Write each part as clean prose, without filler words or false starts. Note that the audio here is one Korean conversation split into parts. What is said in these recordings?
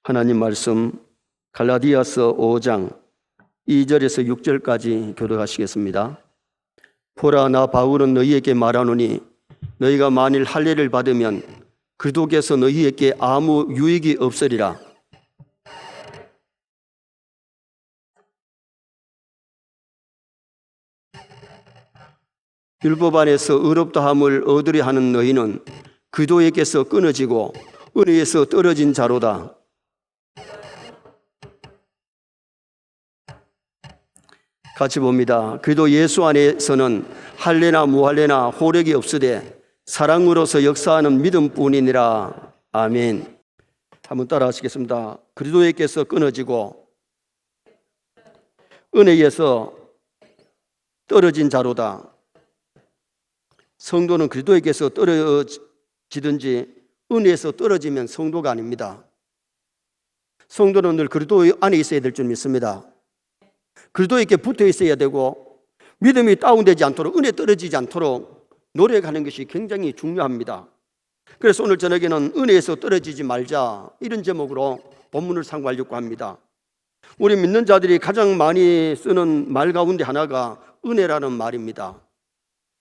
하나님 말씀 갈라디아서 5장 2절에서 6절까지 교독하시겠습니다. 보라, 나 바울은 너희에게 말하노니 너희가 만일 할례를 받으면 그리스도께서 너희에게 아무 유익이 없으리라. 율법 안에서 의롭다함을 얻으려 하는 너희는 그리스도에게서 끊어지고 은혜에서 떨어진 자로다. 같이 봅니다. 그리스도 예수 안에서는 할례나 무할례나 호력이 없으되 사랑으로서 역사하는 믿음뿐이니라. 아멘. 한번 따라 하시겠습니다. 그리스도에게서 끊어지고 은혜에서 떨어진 자로다. 성도는 그리스도에게서 떨어지든지 은혜에서 떨어지면 성도가 아닙니다. 성도는 늘 그리스도 안에 있어야 될 줄 믿습니다. 그리스도에게 붙어 있어야 되고 믿음이 다운되지 않도록, 은혜 떨어지지 않도록 노력하는 것이 굉장히 중요합니다. 그래서 오늘 저녁에는 은혜에서 떨어지지 말자, 이런 제목으로 본문을 상고하려고 합니다. 우리 믿는 자들이 가장 많이 쓰는 말 가운데 하나가 은혜라는 말입니다.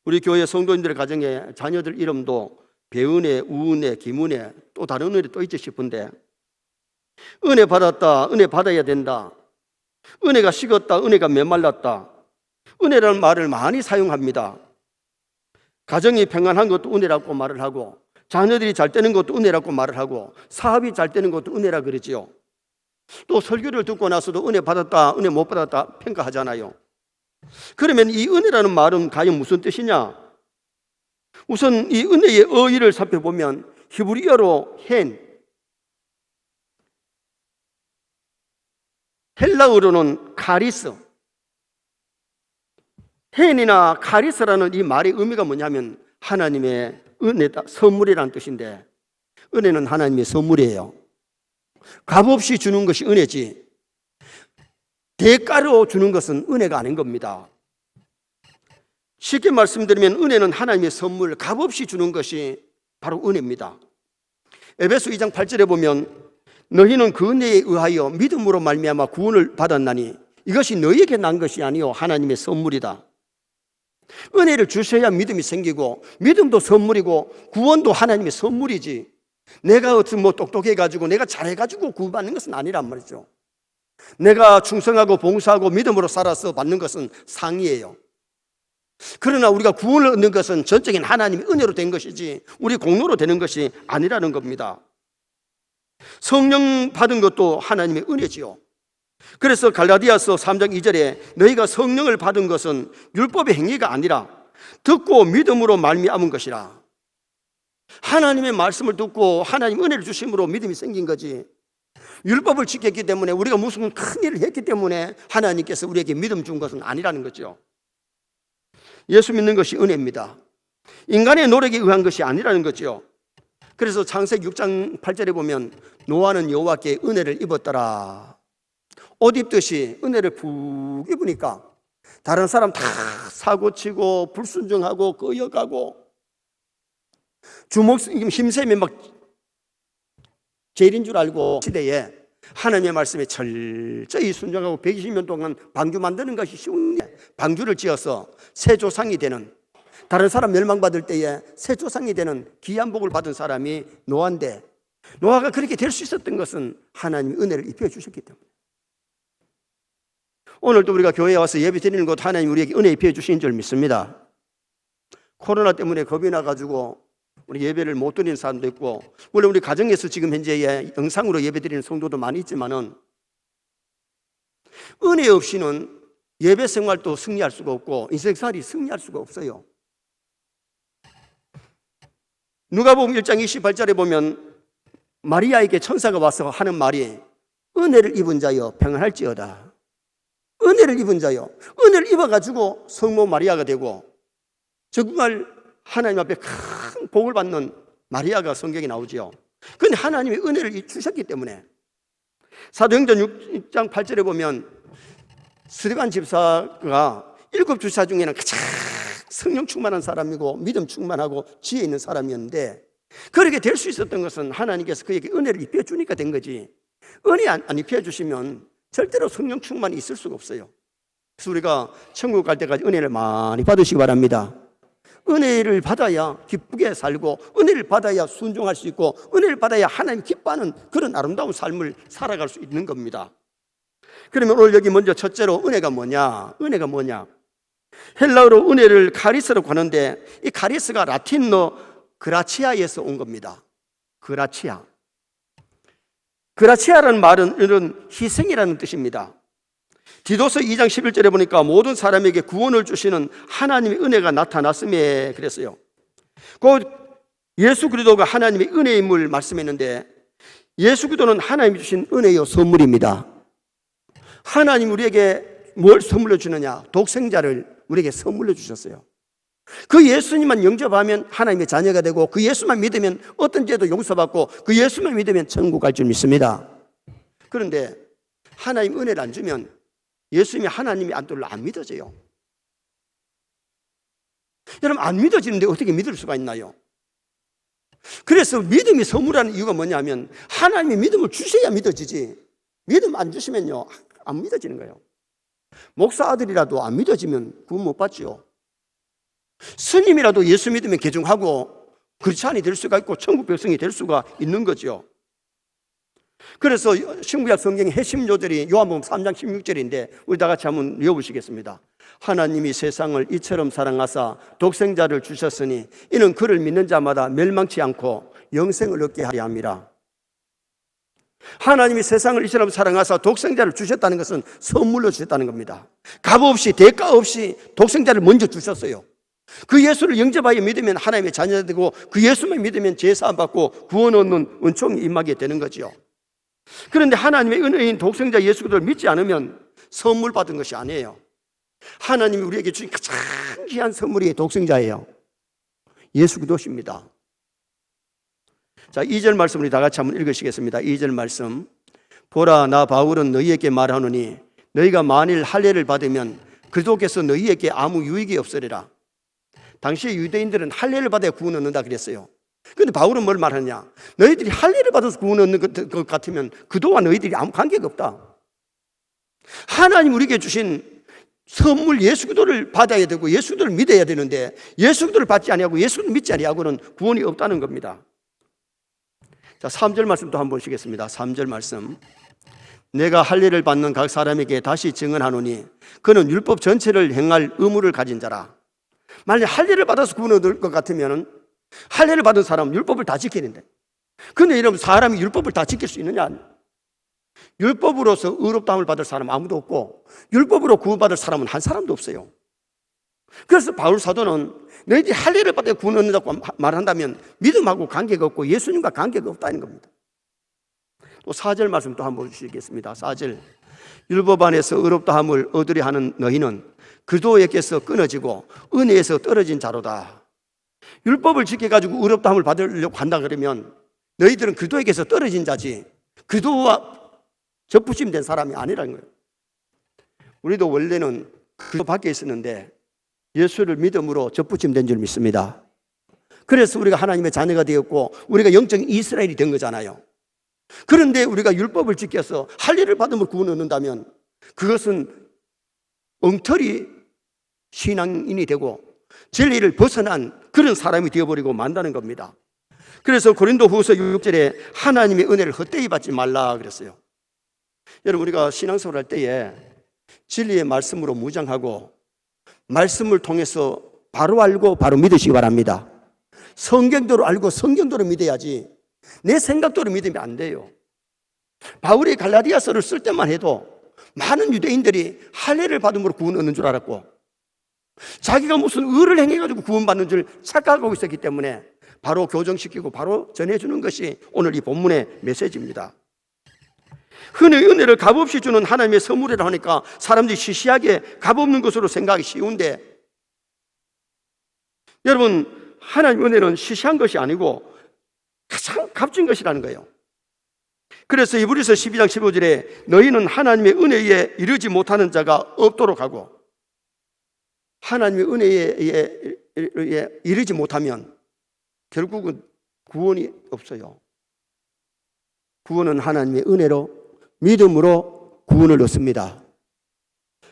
우리 교회 성도님들의 가정에 자녀들 이름도 배은혜, 우은혜, 김은혜, 또 다른 은혜 또 있지 싶은데, 은혜 받았다, 은혜 받아야 된다, 은혜가 식었다, 은혜가 메말랐다, 은혜라는 말을 많이 사용합니다. 가정이 평안한 것도 은혜라고 말을 하고, 자녀들이 잘 되는 것도 은혜라고 말을 하고, 사업이 잘 되는 것도 은혜라 그러지요. 또 설교를 듣고 나서도 은혜 받았다, 은혜 못 받았다 평가하잖아요. 그러면 이 은혜라는 말은 과연 무슨 뜻이냐? 우선 이 은혜의 어휘를 살펴보면 히브리어로 헬라어로는 카리스, 헨이나 카리스라는 이 말의 의미가 뭐냐면 하나님의 은혜다, 선물이라는 뜻인데, 은혜는 하나님의 선물이에요. 값없이 주는 것이 은혜지 대가로 주는 것은 은혜가 아닌 겁니다. 쉽게 말씀드리면 은혜는 하나님의 선물, 값없이 주는 것이 바로 은혜입니다. 에베소 2장 8절에 보면 너희는 그 은혜에 의하여 믿음으로 말미암아 구원을 받았나니 이것이 너희에게 난 것이 아니요 하나님의 선물이다. 은혜를 주셔야 믿음이 생기고, 믿음도 선물이고 구원도 하나님의 선물이지, 내가 어떤 똑똑해가지고 내가 잘해가지고 구원받는 것은 아니란 말이죠. 내가 충성하고 봉사하고 믿음으로 살아서 받는 것은 상이에요. 그러나 우리가 구원을 얻는 것은 전적인 하나님의 은혜로 된 것이지 우리 공로로 되는 것이 아니라는 겁니다. 성령 받은 것도 하나님의 은혜지요. 그래서 갈라디아서 3장 2절에 너희가 성령을 받은 것은 율법의 행위가 아니라 듣고 믿음으로 말미암은 것이라. 하나님의 말씀을 듣고 하나님 은혜를 주심으로 믿음이 생긴 거지, 율법을 지켰기 때문에 우리가 무슨 큰 일을 했기 때문에 하나님께서 우리에게 믿음 준 것은 아니라는 거죠. 예수 믿는 것이 은혜입니다. 인간의 노력에 의한 것이 아니라는 거죠. 그래서 창세기 6장 8절에 보면 노아는 여호와께 은혜를 입었더라. 옷 입듯이 은혜를 푹 입으니까 다른 사람 다 사고치고 불순종하고 거역하고 주먹 힘세면 막 제일인 줄 알고 시대에 하나님의 말씀에 철저히 순종하고 120년 동안 방주 만드는 것이 쉬운데, 방주를 지어서 새 조상이 되는, 다른 사람 멸망받을 때에 새 조상이 되는 귀한 복을 받은 사람이 노아인데, 노아가 그렇게 될 수 있었던 것은 하나님이 은혜를 입혀 주셨기 때문에. 오늘도 우리가 교회에 와서 예배 드리는 것 하나님 우리에게 은혜 입혀 주신 줄 믿습니다. 코로나 때문에 겁이 나가지고 우리 예배를 못 드리는 사람도 있고, 물론 우리 가정에서 지금 현재 영상으로 예배 드리는 성도도 많이 있지만은 은혜 없이는 예배 생활도 승리할 수가 없고 인생살이 승리할 수가 없어요. 누가복음 1장 28절에 보면 마리아에게 천사가 와서 하는 말이 은혜를 입은 자여 평안할지어다. 은혜를 입은 자여, 은혜를 입어가지고 성모 마리아가 되고 정말 하나님 앞에 큰 복을 받는 마리아가 성경에 나오지요. 그런데 하나님이 은혜를 주셨기 때문에, 사도행전 6장 8절에 보면 스데반 집사가 7주사 중에는 가장 성령 충만한 사람이고 믿음 충만하고 지혜 있는 사람이었는데, 그렇게 될 수 있었던 것은 하나님께서 그에게 은혜를 입혀주니까 된 거지, 은혜 안 입혀 주시면 절대로 성령 충만이 있을 수가 없어요. 그래서 우리가 천국 갈 때까지 은혜를 많이 받으시기 바랍니다. 은혜를 받아야 기쁘게 살고, 은혜를 받아야 순종할 수 있고, 은혜를 받아야 하나님 기뻐하는 그런 아름다운 삶을 살아갈 수 있는 겁니다. 그러면 오늘 여기 먼저 첫째로 은혜가 뭐냐? 은혜가 뭐냐? 헬라어로 은혜를 카리스라고 하는데, 이 카리스가 라틴어 그라치아에서 온 겁니다. 그라치아. 그라치아라는 말은 이런 희생이라는 뜻입니다. 디도서 2장 11절에 보니까 모든 사람에게 구원을 주시는 하나님의 은혜가 나타났음에 그랬어요. 그 예수 그리스도가 하나님의 은혜임을 말씀했는데, 예수 그리스도는 하나님이 주신 은혜요 선물입니다. 하나님 우리에게 뭘 선물로 주느냐? 독생자를 우리에게 선물로 주셨어요. 그 예수님만 영접하면 하나님의 자녀가 되고, 그 예수만 믿으면 어떤 죄도 용서받고, 그 예수만 믿으면 천국 갈 줄 믿습니다. 그런데 하나님 은혜를 안 주면 예수님이 하나님이 안 믿어져요. 여러분, 안 믿어지는데 어떻게 믿을 수가 있나요? 그래서 믿음이 선물하는 이유가 뭐냐면, 하나님이 믿음을 주셔야 믿어지지, 믿음 안 주시면요 안 믿어지는 거예요. 목사 아들이라도 안 믿어지면 구원 못 받죠. 스님이라도 예수 믿으면 개종하고 크리스찬이 될 수가 있고 천국 백성이 될 수가 있는 거죠. 그래서 신구약 성경의 핵심 요절이 요한복음 3장 16절인데 우리 다 같이 한번 읽어보시겠습니다. 하나님이 세상을 이처럼 사랑하사 독생자를 주셨으니 이는 그를 믿는 자마다 멸망치 않고 영생을 얻게 하려 함이라. 하나님이 세상을 이처럼 사랑하사 독생자를 주셨다는 것은 선물로 주셨다는 겁니다. 값 없이 대가 없이 독생자를 먼저 주셨어요. 그 예수를 영접하여 믿으면 하나님의 자녀가 되고, 그 예수만 믿으면 제사함 받고 구원 얻는 은총이 임하게 되는 거죠. 그런데 하나님의 은혜인 독생자 예수 그리스도를 믿지 않으면 선물 받은 것이 아니에요. 하나님이 우리에게 주신 가장 귀한 선물이 독생자예요. 예수 그리스도십니다. 자, 2절 말씀 우리 다 같이 한번 읽으시겠습니다. 2절 말씀. 보라, 나 바울은 너희에게 말하노니 너희가 만일 할례를 받으면 그리스도께서 너희에게 아무 유익이 없으리라. 당시에 유대인들은 할례를 받아야 구원 얻는다 그랬어요. 그런데 바울은 뭘 말하냐? 너희들이 할례를 받아서 구원 얻는 것 같으면 그도와 너희들이 아무 관계가 없다. 하나님 우리에게 주신 선물 예수 그리스도를 받아야 되고 예수 그리스도를 믿어야 되는데, 예수 그리스도를 받지 아니하고 예수 그리스도를 믿지 아니하고는 구원이 없다는 겁니다. 자, 3절 말씀 또 한번 보시겠습니다. 3절 말씀. 내가 할례를 받는 각 사람에게 다시 증언하노니 그는 율법 전체를 행할 의무를 가진 자라. 만약 할례를 받아서 구원 얻을 것 같으면 할례를 받은 사람은 율법을 다 지켜야 된다. 그런데 이러면 사람이 율법을 다 지킬 수 있느냐? 율법으로서 의롭다함을 받을 사람은 아무도 없고, 율법으로 구원받을 사람은 한 사람도 없어요. 그래서 바울 사도는 너희들이 할례를 받아 구원 얻는다고 말한다면 믿음하고 관계가 없고 예수님과 관계가 없다는 겁니다. 또 4절 말씀 또 한번 보시겠습니다. 4절. 율법 안에서 의롭다함을 얻으려 하는 너희는 그리스도에게서 끊어지고 은혜에서 떨어진 자로다. 율법을 지켜가지고 의롭다함을 받으려고 한다 그러면 너희들은 그리스도에게서 떨어진 자지 그리스도와 접붙임된 사람이 아니라는 거예요. 우리도 원래는 그리스도 밖에 있었는데 예수를 믿음으로 접붙임된 줄 믿습니다. 그래서 우리가 하나님의 자녀가 되었고 우리가 영적인 이스라엘이 된 거잖아요. 그런데 우리가 율법을 지켜서 할례를 받음으로 구원 얻는다면 그것은 엉터리 신앙인이 되고 진리를 벗어난 그런 사람이 되어버리고 만다는 겁니다. 그래서 고린도 후서 6절에 하나님의 은혜를 헛되이 받지 말라 그랬어요. 여러분, 우리가 신앙생활 할 때에 진리의 말씀으로 무장하고 말씀을 통해서 바로 알고 바로 믿으시기 바랍니다. 성경대로 알고 성경대로 믿어야지 내 생각대로 믿으면 안 돼요. 바울이 갈라디아서를 쓸 때만 해도 많은 유대인들이 할례를 받음으로 구원 얻는 줄 알았고 자기가 무슨 의를 행해가지고 구원받는 줄 착각하고 있었기 때문에 바로 교정시키고 바로 전해주는 것이 오늘 이 본문의 메시지입니다. 흔히 은혜를 값없이 주는 하나님의 선물이라 하니까 사람들이 시시하게 값없는 것으로 생각하기 쉬운데, 여러분, 하나님의 은혜는 시시한 것이 아니고 가장 값진 것이라는 거예요. 그래서 이브리서 12장 15절에 너희는 하나님의 은혜에 이르지 못하는 자가 없도록 하고, 하나님의 은혜에 이르지 못하면 결국은 구원이 없어요. 구원은 하나님의 은혜로 믿음으로 구원을 얻습니다.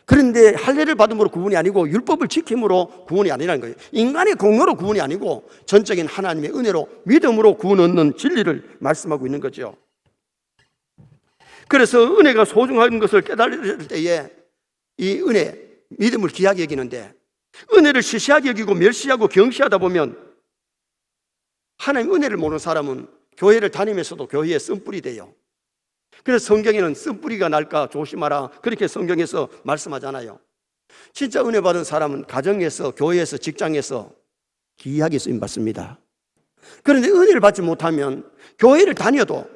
그런데 할례를 받음으로 구원이 아니고 율법을 지킴으로 구원이 아니라는 거예요. 인간의 공로로 구원이 아니고 전적인 하나님의 은혜로 믿음으로 구원 얻는 진리를 말씀하고 있는 거죠. 그래서 은혜가 소중한 것을 깨달을 때에 이 은혜, 믿음을 귀하게 여기는데, 은혜를 시시하게 여기고 멸시하고 경시하다 보면 하나님 은혜를 모르는 사람은 교회를 다니면서도 교회에 쓴뿌리 돼요. 그래서 성경에는 쓴뿌리가 날까 조심하라, 그렇게 성경에서 말씀하잖아요. 진짜 은혜 받은 사람은 가정에서, 교회에서, 직장에서 귀하게 쓰임받습니다. 그런데 은혜를 받지 못하면 교회를 다녀도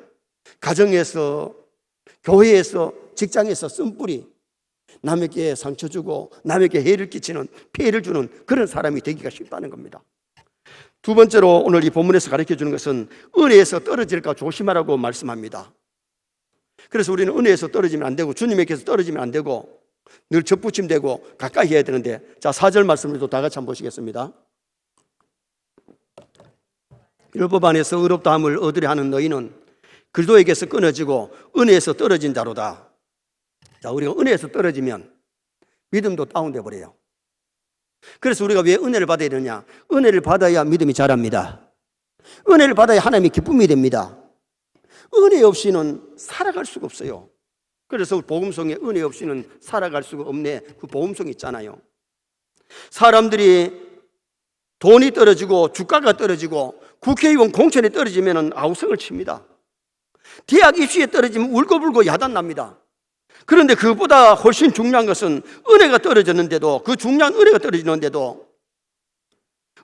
가정에서, 교회에서, 직장에서 쓴뿌리, 남에게 상처 주고 남에게 해를 끼치는, 피해를 주는 그런 사람이 되기가 쉽다는 겁니다. 두 번째로 오늘 이 본문에서 가르쳐 주는 것은 은혜에서 떨어질까 조심하라고 말씀합니다. 그래서 우리는 은혜에서 떨어지면 안 되고 주님에게서 떨어지면 안 되고 늘 접붙임되고 가까이 해야 되는데, 자 4절 말씀을 또 다 같이 한번 보시겠습니다. 율법 안에서 의롭다함을 얻으려 하는 너희는 그리스도에게서 끊어지고 은혜에서 떨어진 자로다. 자, 우리가 은혜에서 떨어지면 믿음도 다운돼 버려요. 그래서 우리가 왜 은혜를 받아야 되느냐? 은혜를 받아야 믿음이 자랍니다. 은혜를 받아야 하나님의 기쁨이 됩니다. 은혜 없이는 살아갈 수가 없어요. 그래서 복음성에 은혜 없이는 살아갈 수가 없네, 그 복음성 있잖아요. 사람들이 돈이 떨어지고 주가가 떨어지고 국회의원 공천이 떨어지면 아우성을 칩니다. 대학 입시에 떨어지면 울고불고 야단납니다. 그런데 그보다 훨씬 중요한 것은 은혜가 떨어졌는데도, 그 중요한 은혜가 떨어지는데도,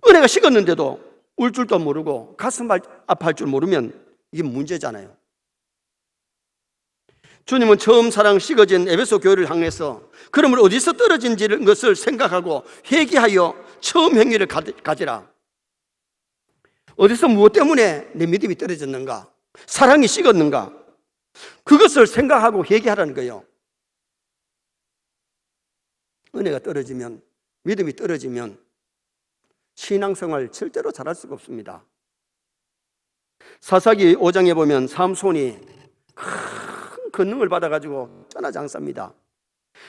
은혜가 식었는데도 울 줄도 모르고 가슴 아파할 줄 모르면 이게 문제잖아요. 주님은 처음 사랑 식어진 에베소 교회를 향해서 그러면 어디서 떨어진지 것을 생각하고 회개하여 처음 행위를 가지라. 어디서 무엇 때문에 내 믿음이 떨어졌는가, 사랑이 식었는가, 그것을 생각하고 회개하라는 거예요. 은혜가 떨어지면, 믿음이 떨어지면 신앙생활 절대로 잘할 수가 없습니다. 사사기 5장에 보면 삼손이 큰 권능을 받아가지고 천하장사입니다.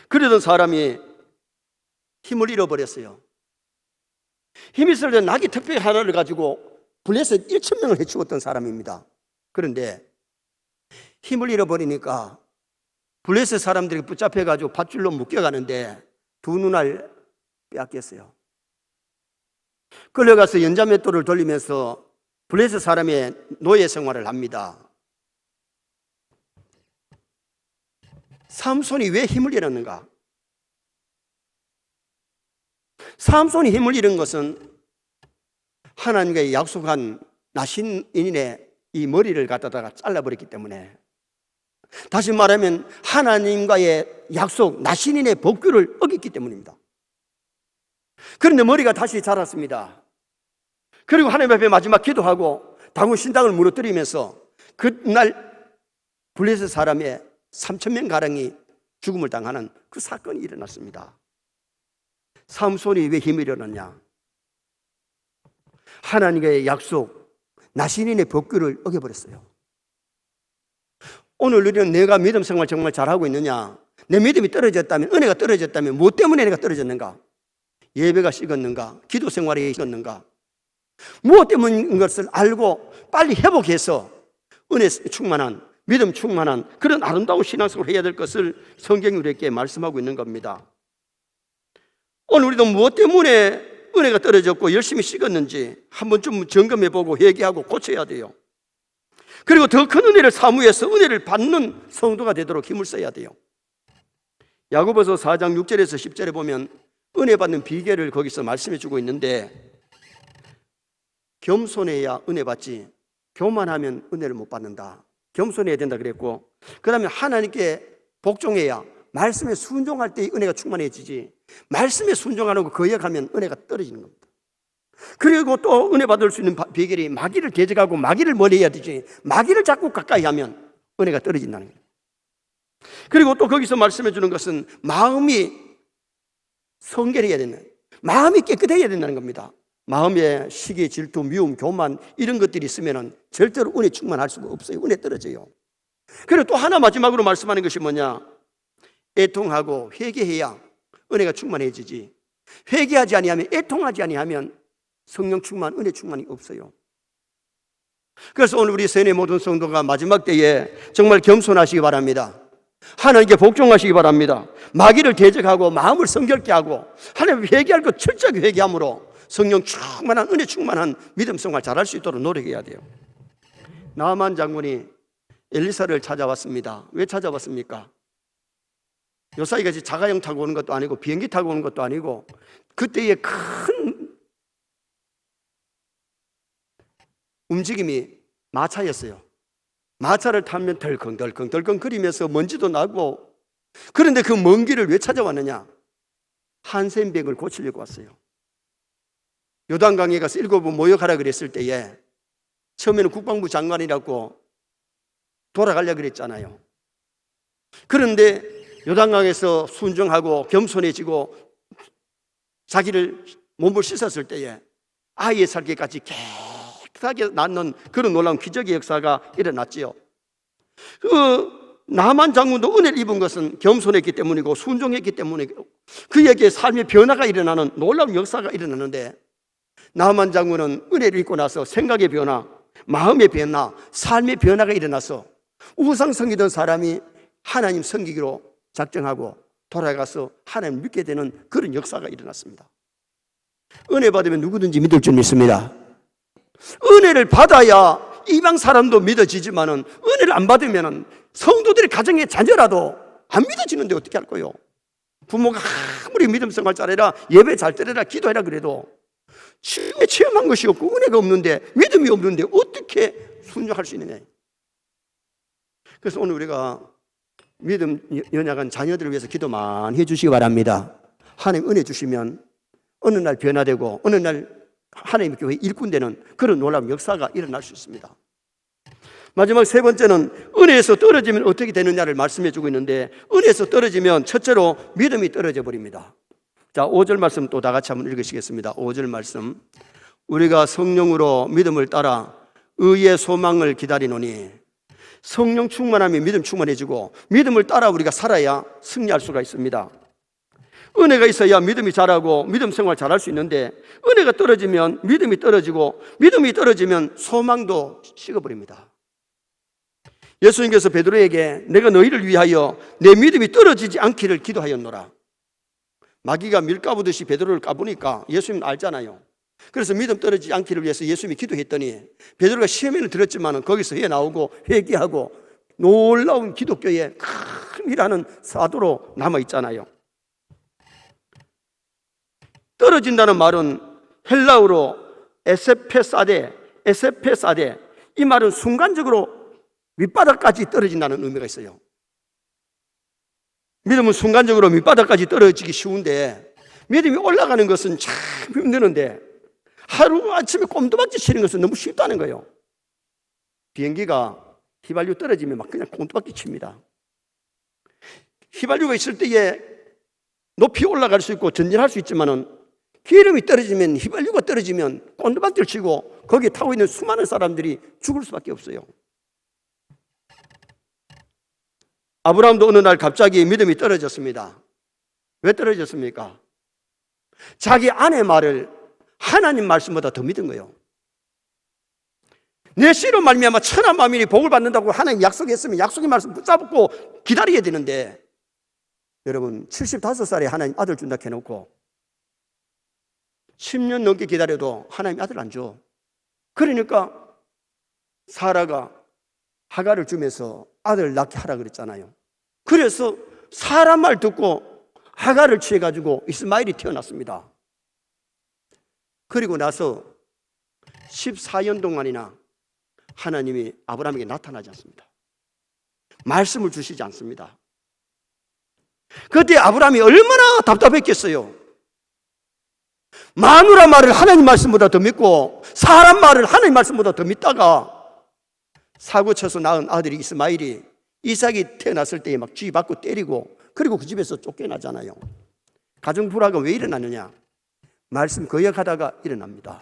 그러던 사람이 힘을 잃어버렸어요. 힘이 있을 때 나귀 특별 하나를 가지고 블레셋 1,000명을 해치웠던 사람입니다. 그런데 힘을 잃어버리니까 블레셋 사람들이 붙잡혀가지고 밧줄로 묶여가는데 두 눈알 빼앗겼어요. 끌려가서 연자맷돌을 돌리면서 블레셋 사람의 노예 생활을 합니다. 삼손이 왜 힘을 잃었는가? 삼손이 힘을 잃은 것은 하나님과 약속한 나신인의 이 머리를 갖다가 잘라버렸기 때문에, 다시 말하면 하나님과의 약속, 나신인의 법규를 어겼기 때문입니다. 그런데 머리가 다시 자랐습니다. 그리고 하나님 앞에 마지막 기도하고 다곤 신당을 무너뜨리면서 그날 블레셋 사람의 3,000명가량이 죽음을 당하는 그 사건이 일어났습니다. 삼손이 왜 힘을 잃었느냐? 하나님과의 약속, 나신인의 법규를 어겨버렸어요. 오늘 우리는 내가 믿음 생활 정말 잘하고 있느냐? 내 믿음이 떨어졌다면, 은혜가 떨어졌다면 무엇 때문에 내가 떨어졌는가? 예배가 식었는가? 기도 생활이 식었는가? 무엇 때문인 것을 알고 빨리 회복해서 은혜 충만한, 믿음 충만한 그런 아름다운 신앙생활을 해야 될 것을 성경이 우리에게 말씀하고 있는 겁니다. 오늘 우리도 무엇 때문에 은혜가 떨어졌고 열심히 식었는지 한번 좀 점검해보고 회개하고 고쳐야 돼요. 그리고 더 큰 은혜를 사모해서 은혜를 받는 성도가 되도록 힘을 써야 돼요. 야고보서 4장 6절에서 10절에 보면 은혜 받는 비결을 거기서 말씀해 주고 있는데, 겸손해야 은혜 받지 교만하면 은혜를 못 받는다. 겸손해야 된다 그랬고, 그 다음에 하나님께 복종해야, 말씀에 순종할 때 은혜가 충만해지지, 말씀에 순종하는 거 거역하면 은혜가 떨어지는 겁니다. 그리고 또 은혜 받을 수 있는 비결이 마귀를 대적하고 마귀를 멀리해야 되지, 마귀를 자꾸 가까이 하면 은혜가 떨어진다는 거예요. 그리고 또 거기서 말씀해 주는 것은 마음이 성결해야 되는, 마음이 깨끗해야 된다는 겁니다. 마음에 시기, 질투, 미움, 교만 이런 것들이 있으면 절대로 은혜 충만할 수가 없어요. 은혜 떨어져요. 그리고 또 하나 마지막으로 말씀하는 것이 뭐냐? 애통하고 회개해야 은혜가 충만해지지. 회개하지 아니하면, 애통하지 아니하면 성령 충만, 은혜 충만이 없어요. 그래서 오늘 우리 세뇌 모든 성도가 마지막 때에 정말 겸손하시기 바랍니다. 하나님께 복종하시기 바랍니다. 마귀를 대적하고 마음을 성결케 하고 하나님 회개할 것 철저하게 회개함으로 성령 충만한, 은혜 충만한 믿음 생활 잘할 수 있도록 노력해야 돼요. 나만 장군이 엘리사를 찾아왔습니다. 왜 찾아왔습니까? 요사이같이 자가용 타고 오는 것도 아니고 비행기 타고 오는 것도 아니고 그때의 큰 움직임이 마차였어요. 마차를 타면 덜컹 거리면서 먼지도 나고, 그런데 그 먼 길을 왜 찾아왔느냐? 한센병을 고치려고 왔어요. 요단강에 가서 7번 모욕하라 그랬을 때에 처음에는 국방부 장관이라고 돌아가려고 그랬잖아요. 그런데 요단강에서 순종하고 겸손해지고 자기를 몸을 씻었을 때에 아이의 살기까지 깨끗하게 낫는 그런 놀라운 기적의 역사가 일어났지요. 나만 장군도 은혜를 입은 것은 겸손했기 때문이고 순종했기 때문이고 그에게 삶의 변화가 일어나는 놀라운 역사가 일어나는데, 나만 장군은 은혜를 입고 나서 생각의 변화, 마음의 변화, 삶의 변화가 일어나서 우상 섬기던 사람이 하나님 섬기기로 작정하고 돌아가서 하나님 믿게 되는 그런 역사가 일어났습니다. 은혜 받으면 누구든지 믿을 줄 믿습니다. 은혜를 받아야 이방 사람도 믿어지지만은 은혜를 안 받으면 성도들의 가정의 자녀라도 안 믿어지는데 어떻게 할 거요? 부모가 아무리 믿음 생활 잘해라, 예배 잘 드려라, 기도해라 그래도 체험한 것이 없고 은혜가 없는데, 믿음이 없는데 어떻게 순종할 수 있느냐. 그래서 오늘 우리가 믿음 연약한 자녀들을 위해서 기도 많이 해주시기 바랍니다. 하나님 은혜 주시면 어느 날 변화되고 어느 날 하나님의 교회 일꾼 되는 그런 놀라운 역사가 일어날 수 있습니다. 마지막 세 번째는 은혜에서 떨어지면 어떻게 되느냐를 말씀해 주고 있는데, 은혜에서 떨어지면 첫째로 믿음이 떨어져 버립니다. 자, 5절 말씀 또 다 같이 한번 읽으시겠습니다. 5절 말씀. 우리가 성령으로 믿음을 따라 의의 소망을 기다리노니, 성령 충만하면 믿음 충만해지고 믿음을 따라 우리가 살아야 승리할 수가 있습니다. 은혜가 있어야 믿음이 자라고 믿음 생활 잘할 수 있는데, 은혜가 떨어지면 믿음이 떨어지고 믿음이 떨어지면 소망도 식어버립니다. 예수님께서 베드로에게 내가 너희를 위하여 내 믿음이 떨어지지 않기를 기도하였노라. 마귀가 밀 까부듯이 베드로를 까부니까 예수님은 알잖아요. 그래서 믿음 떨어지지 않기를 위해서 예수님이 기도했더니 베드로가 시험에는 들었지만 거기서 헤어나오고 회개하고 놀라운 기독교의 큰 일하는 사도로 남아있잖아요. 떨어진다는 말은 헬라어로 에세페사데, 이 말은 순간적으로 밑바닥까지 떨어진다는 의미가 있어요. 믿음은 순간적으로 밑바닥까지 떨어지기 쉬운데, 믿음이 올라가는 것은 참 힘드는데, 하루아침에 꼼두박질 치는 것은 너무 쉽다는 거예요. 비행기가 휘발유 떨어지면 막 그냥 꼼두박질 칩니다. 휘발유가 있을 때에 높이 올라갈 수 있고 전진할 수 있지만은, 기름이 떨어지면, 휘발유가 떨어지면 꼼두박질 치고 거기에 타고 있는 수많은 사람들이 죽을 수밖에 없어요. 아브라함도 어느 날 갑자기 믿음이 떨어졌습니다. 왜 떨어졌습니까? 자기 아내 말을 하나님 말씀보다 더 믿은 거예요. 내 씨로 말미암아 천하 만민이 복을 받는다고 하나님 약속했으면 약속의 말씀 붙잡고 기다려야 되는데, 여러분 75살에 하나님 아들 준다 해놓고 10년 넘게 기다려도 하나님 아들 안 줘. 그러니까 사라가 하가를 주면서 아들 낳게 하라 그랬잖아요. 그래서 사람 말 듣고 하가를 취해가지고 이스마엘이 태어났습니다. 그리고 나서 14년 동안이나 하나님이 아브라함에게 나타나지 않습니다. 말씀을 주시지 않습니다. 그때 아브라함이 얼마나 답답했겠어요. 마누라 말을 하나님 말씀보다 더 믿고 사람 말을 하나님 말씀보다 더 믿다가 사고쳐서 낳은 아들이 이스마엘이 이삭이 태어났을 때에 막 쥐 받고 때리고, 그리고 그 집에서 쫓겨나잖아요. 가정 불화가 왜 일어나느냐? 말씀 거역하다가 일어납니다.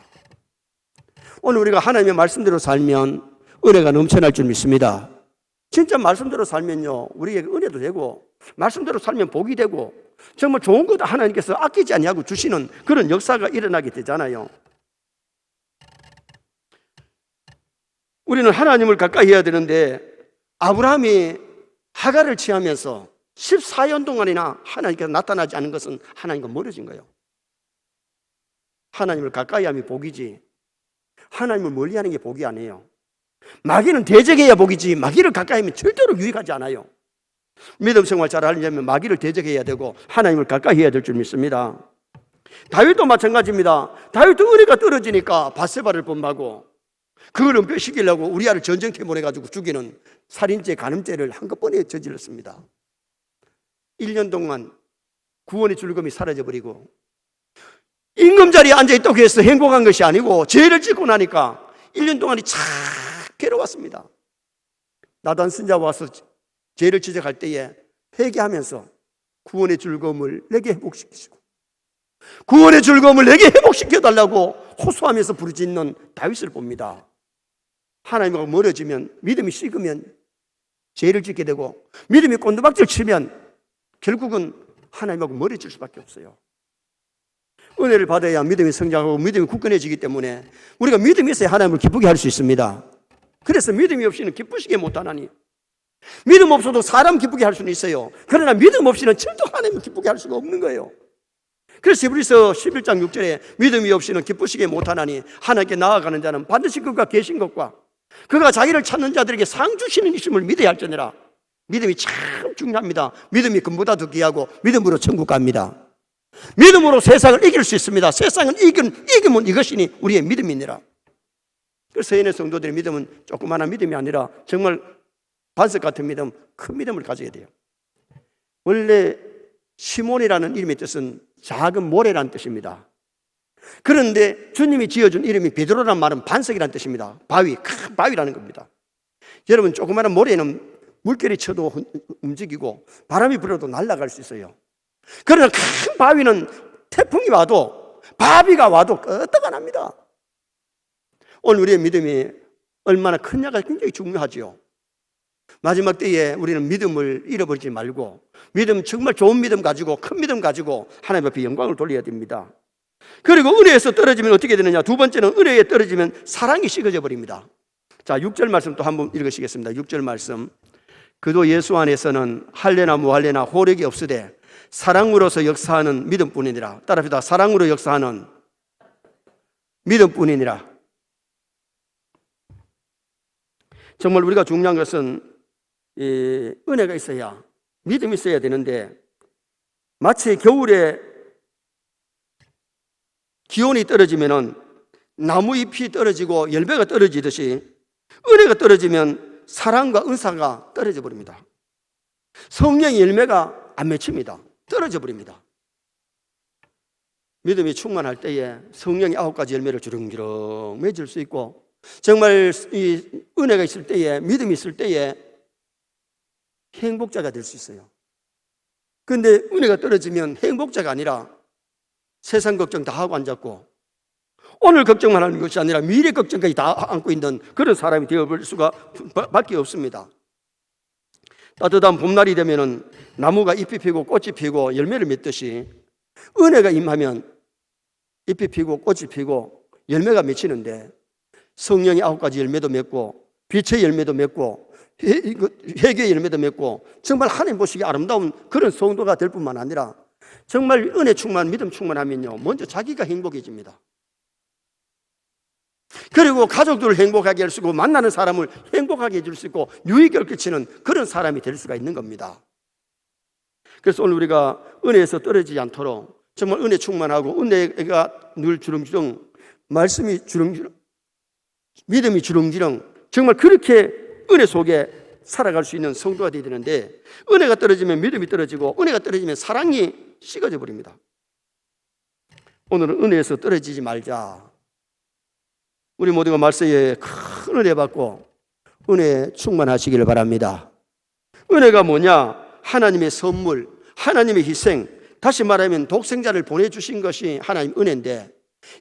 오늘 우리가 하나님의 말씀대로 살면 은혜가 넘쳐날 줄 믿습니다. 진짜 말씀대로 살면요, 우리에게 은혜도 되고, 말씀대로 살면 복이 되고, 정말 좋은 것도 하나님께서 아끼지 아니하고 주시는 그런 역사가 일어나게 되잖아요. 우리는 하나님을 가까이 해야 되는데, 아브라함이 하갈을 취하면서 14년 동안이나 하나님께서 나타나지 않은 것은 하나님과 멀어진 거예요. 하나님을 가까이 함이 복이지, 하나님을 멀리 하는 게 복이 아니에요. 마귀는 대적해야 복이지, 마귀를 가까이 하면 절대로 유익하지 않아요. 믿음 생활 잘 하려면 마귀를 대적해야 되고 하나님을 가까이 해야 될 줄 믿습니다. 다윗도 마찬가지입니다. 다윗도 은혜가 떨어지니까 밧세바를 범하고 그걸 은폐시키려고 우리아를 전쟁터에 보내가지고 죽이는 살인죄, 간음죄를 한꺼번에 저질렀습니다. 1년 동안 구원의 즐거움이 사라져버리고, 임금자리에 앉아있다고 해서 행복한 것이 아니고 죄를 짓고 나니까 1년 동안이 참 괴로웠습니다. 나단 선지자가 와서 죄를 지적할 때에 회개하면서 구원의 즐거움을 내게 회복시키시고, 구원의 즐거움을 내게 회복시켜달라고 호소하면서 부르짖는 다윗을 봅니다. 하나님과 멀어지면, 믿음이 식으면 죄를 짓게 되고, 믿음이 꼰두박질 치면 결국은 하나님하고 멀어질 수밖에 없어요. 은혜를 받아야 믿음이 성장하고 믿음이 굳건해지기 때문에 우리가 믿음이 있어야 하나님을 기쁘게 할 수 있습니다. 그래서 믿음이 없이는 기쁘시게 못하나니, 믿음 없어도 사람 기쁘게 할 수는 있어요. 그러나 믿음 없이는 절대 하나님을 기쁘게 할 수가 없는 거예요. 그래서 히브리서 11장 6절에 믿음이 없이는 기쁘시게 못하나니 하나님께 나아가는 자는 반드시 그가 계신 것과 그가 자기를 찾는 자들에게 상 주시는 이심을 믿어야 할지니라. 믿음이 참 중요합니다. 믿음이 금보다 더 귀하고 믿음으로 천국 갑니다. 믿음으로 세상을 이길 수 있습니다. 세상은 이기면 이것이니 우리의 믿음이니라. 그래서 서인의 성도들의 믿음은 조그마한 믿음이 아니라 정말 반석 같은 믿음, 큰 믿음을 가져야 돼요. 원래 시몬이라는 이름의 뜻은 작은 모래라는 뜻입니다. 그런데 주님이 지어준 이름이 베드로라는 말은 반석이라는 뜻입니다. 바위, 큰 바위라는 겁니다. 여러분, 조그마한 모래는 물결이 쳐도 움직이고 바람이 불어도 날아갈 수 있어요. 그러나 큰 바위는 태풍이 와도, 바위가 와도 끄떡 안 합니다. 오늘 우리의 믿음이 얼마나 크냐가 굉장히 중요하죠. 마지막 때에 우리는 믿음을 잃어버리지 말고, 믿음, 정말 좋은 믿음 가지고, 큰 믿음 가지고 하나님 앞에 영광을 돌려야 됩니다. 그리고 은혜에서 떨어지면 어떻게 되느냐? 두 번째는 은혜에 떨어지면 사랑이 식어져 버립니다. 자, 6절 말씀 또 한번 읽으시겠습니다. 6절 말씀. 그도 예수 안에서는 할례나 무할례나 호력이 없으되 사랑으로서 역사하는 믿음뿐이니라. 따라합시다. 사랑으로 역사하는 믿음뿐이니라. 정말 우리가 중요한 것은 이 은혜가 있어야, 믿음이 있어야 되는데, 마치 겨울에 기온이 떨어지면은 나무 잎이 떨어지고 열매가 떨어지듯이 은혜가 떨어지면 사랑과 은사가 떨어져 버립니다. 성령의 열매가 안 맺힙니다. 떨어져 버립니다. 믿음이 충만할 때에 성령의 9가지 열매를 주렁주렁 맺을 수 있고, 정말 이 은혜가 있을 때에, 믿음이 있을 때에 행복자가 될 수 있어요. 그런데 은혜가 떨어지면 행복자가 아니라 세상 걱정 다 하고 앉았고, 오늘 걱정만 하는 것이 아니라 미래 걱정까지 다 안고 있는 그런 사람이 되어버릴 수가 밖에 없습니다. 따뜻한 봄날이 되면은 나무가 잎이 피고 꽃이 피고 열매를 맺듯이, 은혜가 임하면 잎이 피고 꽃이 피고 열매가 맺히는데, 성령의 9가지 열매도 맺고 빛의 열매도 맺고 회개의 열매도 맺고, 정말 하나님 보시기에 아름다운 그런 성도가 될 뿐만 아니라 정말 은혜 충만, 믿음 충만하면요, 먼저 자기가 행복해집니다. 그리고 가족들을 행복하게 할 수 있고, 만나는 사람을 행복하게 해줄 수 있고, 유익을 끼치는 그런 사람이 될 수가 있는 겁니다. 그래서 오늘 우리가 은혜에서 떨어지지 않도록 정말 은혜 충만하고, 은혜가 늘 주렁주렁, 말씀이 주렁주렁, 믿음이 주렁주렁, 정말 그렇게 은혜 속에 살아갈 수 있는 성도가 되어야 되는데, 은혜가 떨어지면 믿음이 떨어지고, 은혜가 떨어지면 사랑이 식어져 버립니다. 오늘은 은혜에서 떨어지지 말자. 우리 모두가 말세에 큰 은혜 받고 은혜 충만하시기를 바랍니다. 은혜가 뭐냐? 하나님의 선물, 하나님의 희생, 다시 말하면 독생자를 보내주신 것이 하나님 은혜인데,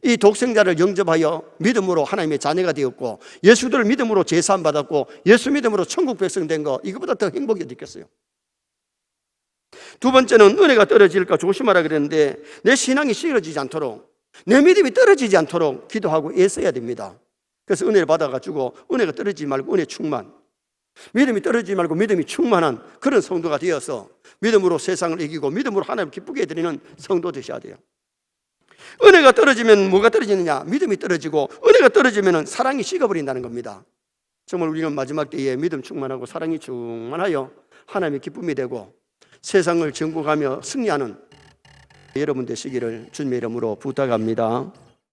이 독생자를 영접하여 믿음으로 하나님의 자녀가 되었고 예수를 믿음으로 제사함 받았고 예수 믿음으로 천국 백성 된 거, 이거보다 더 행복이 어디 있겠어요? 두 번째는 은혜가 떨어질까 조심하라 그랬는데, 내 신앙이 식어지지 않도록, 내 믿음이 떨어지지 않도록 기도하고 애써야 됩니다. 그래서 은혜를 받아가지고 은혜가 떨어지지 말고 은혜 충만, 믿음이 떨어지지 말고 믿음이 충만한 그런 성도가 되어서 믿음으로 세상을 이기고 믿음으로 하나님을 기쁘게 해드리는 성도 되셔야 돼요. 은혜가 떨어지면 뭐가 떨어지느냐? 믿음이 떨어지고, 은혜가 떨어지면 사랑이 식어버린다는 겁니다. 정말 우리는 마지막 때에 믿음 충만하고 사랑이 충만하여 하나님의 기쁨이 되고 세상을 정복하며 승리하는 여러분 되시기를 주님의 이름으로 부탁합니다.